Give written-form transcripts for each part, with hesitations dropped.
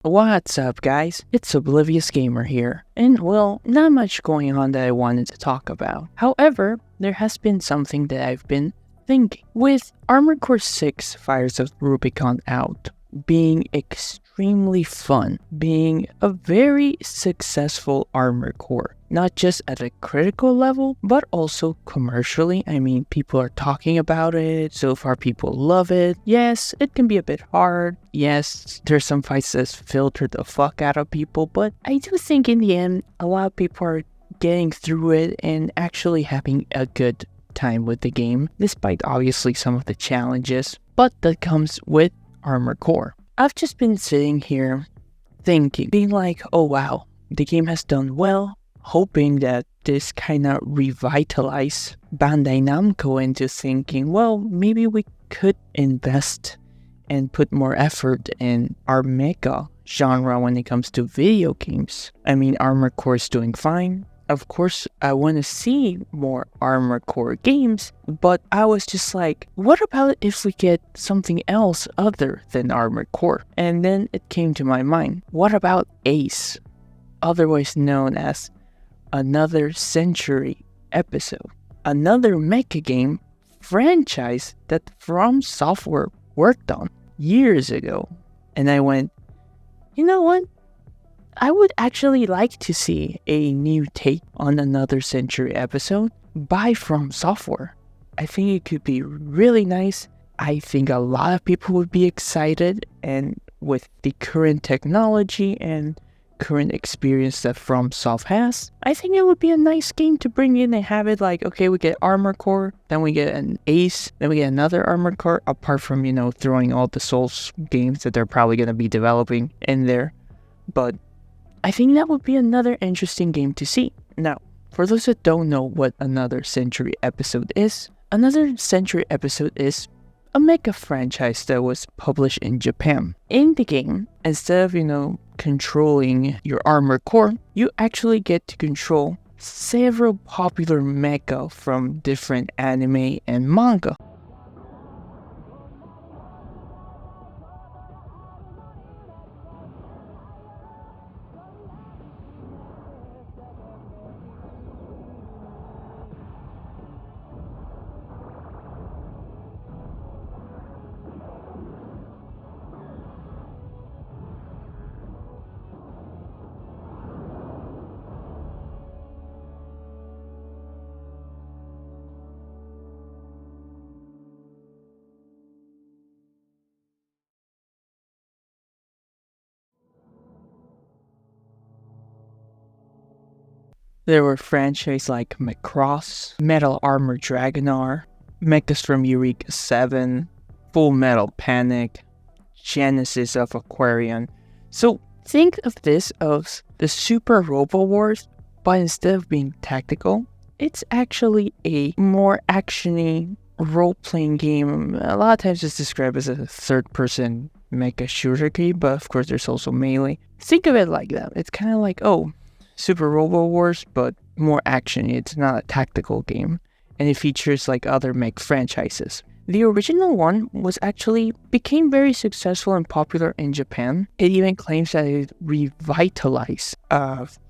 What's up, guys? It's Oblivious Gamer here, and well, not much going on that I wanted to talk about. However, there has been something that I've been thinking. With Armored Core 6 Fires of Rubicon out, being extremely fun, being a very successful Armored Core, not just at a critical level, but also commercially. I mean, people are talking about it. So far, people love it. Yes, it can be a bit hard. Yes, there's some fights that filter the fuck out of people, but I do think in the end, a lot of people are getting through it and actually having a good time with the game, despite obviously some of the challenges, but that comes with Armored Core. I've just been sitting here thinking, being like, oh wow, the game has done well, hoping that this kind of revitalize Bandai Namco into thinking, well, maybe we could invest and put more effort in our mecha genre when it comes to video games. I mean, Armored Core is doing fine. Of course, I want to see more Armored Core games, but I was just like, what about if we get something else other than Armored Core? And then it came to my mind, what about Ace, otherwise known as Another Century Episode, another mecha game franchise that FromSoftware worked on years ago? And I went, you know what? I would actually like to see a new take on Another Century Episode by FromSoftware. I think it could be really nice. I think a lot of people would be excited, and with the current technology and current experience that FromSoft has, I think it would be a nice game to bring in and have it like, okay, we get Armored Core, then we get an Ace, then we get another Armored Core, apart from, throwing all the Souls games that they're probably going to be developing in there. But I think that would be another interesting game to see. Now, for those that don't know what Another Century Episode is, Another Century Episode is a mecha franchise that was published in Japan. In the game, instead of, controlling your Armored Core, you actually get to control several popular mecha from different anime and manga. There were franchises like Macross, Metal Armor Dragonar, Mechas from Eureka 7, Full Metal Panic, Genesis of Aquarion. So think of this as the Super Robo Wars, but instead of being tactical, it's actually a more actiony role-playing game. A lot of times it's described as a third-person mecha shooter game, but of course there's also melee. Think of it like that. It's kind of like, Super Robo Wars, but more action. It's not a tactical game, and it features like other mech franchises. The original one became very successful and popular in Japan. It even claims that it revitalized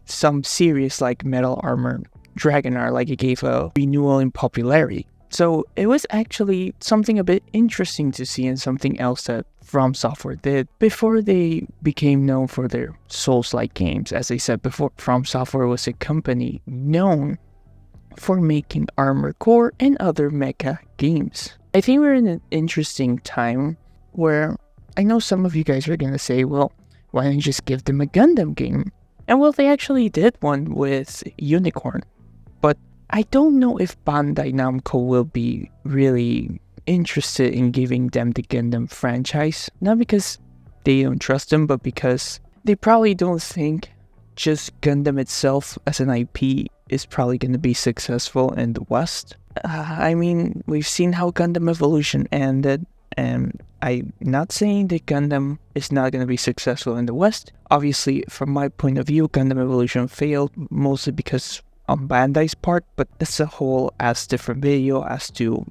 some series like Metal Armor Dragonar, like it gave a renewal in popularity. So it was actually something a bit interesting to see, and something else that FromSoftware did before they became known for their Souls-like games. As I said before, FromSoftware was a company known for making Armored Core and other mecha games. I think we're in an interesting time where I know some of you guys are going to say, well, why don't you just give them a Gundam game? And well, they actually did one with Unicorn. But I don't know if Bandai Namco will be really interested in giving them the Gundam franchise. Not because they don't trust them, but because they probably don't think just Gundam itself as an IP is probably going to be successful in the West. I mean, we've seen how Gundam Evolution ended, and I'm not saying that Gundam is not going to be successful in the West. Obviously, from my point of view, Gundam Evolution failed mostly because on Bandai's part, but that's a whole ass different video as to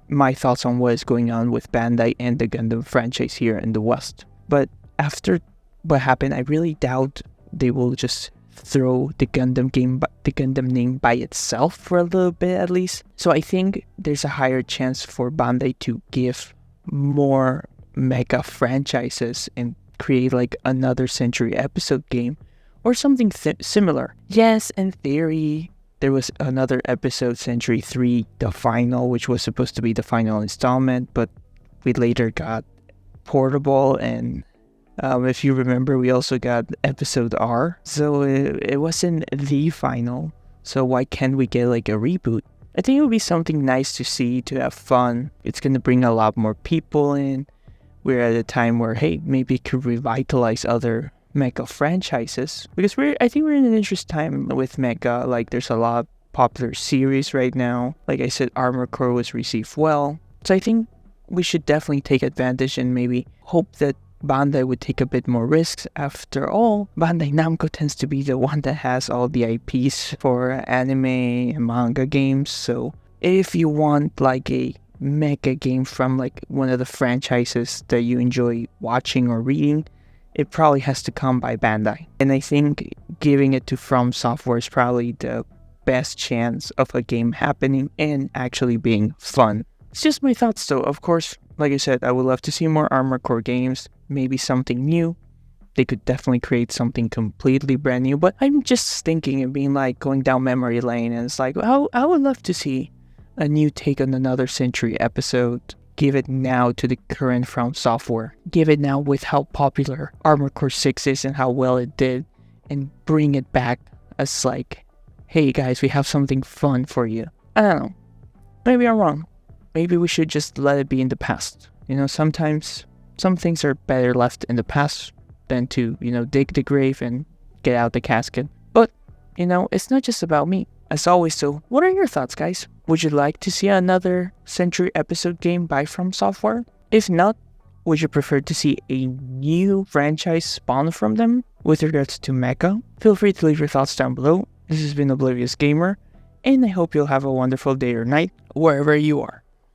my thoughts on what is going on with Bandai and the Gundam franchise here in the West. But after what happened, I really doubt they will just throw the Gundam name by itself for a little bit at least. So I think there's a higher chance for Bandai to give more mega franchises and create like another Century episode game or something similar. Yes, in theory, there was another episode, Century 3, the final, which was supposed to be the final installment, but we later got Portable, and if you remember, we also got episode R. So it wasn't the final. So why can't we get like a reboot? I think it would be something nice to see, to have fun. It's going to bring a lot more people in. We're at a time where, hey, maybe it could revitalize other mecha franchises. Because I think we're in an interesting time with mecha. Like, there's a lot of popular series right now. Like I said, Armored Core was received well. So I think we should definitely take advantage and maybe hope that Bandai would take a bit more risks. After all, Bandai Namco tends to be the one that has all the IPs for anime and manga games. So if you want like a mecha game from like one of the franchises that you enjoy watching or reading, it probably has to come by Bandai. And I think giving it to FromSoftware is probably the best chance of a game happening and actually being fun. It's just my thoughts though. Of course, like I said, I would love to see more Armored Core games, maybe something new. They could definitely create something completely brand new, but I'm just thinking and being like going down memory lane, and it's like, I would love to see a new take on another Century episode. Give it now to the current FromSoftware. Give it now with how popular Armored Core 6 is and how well it did, and bring it back as like, hey guys, we have something fun for you. I don't know. Maybe I'm wrong. Maybe we should just let it be in the past. You know, sometimes some things are better left in the past than to, dig the grave and get out the casket. But, it's not just about me. As always, so what are your thoughts, guys? Would you like to see another Century episode game by FromSoftware? If not, would you prefer to see a new franchise spawn from them? With regards to mecha, feel free to leave your thoughts down below. This has been Oblivious Gamer, and I hope you'll have a wonderful day or night wherever you are.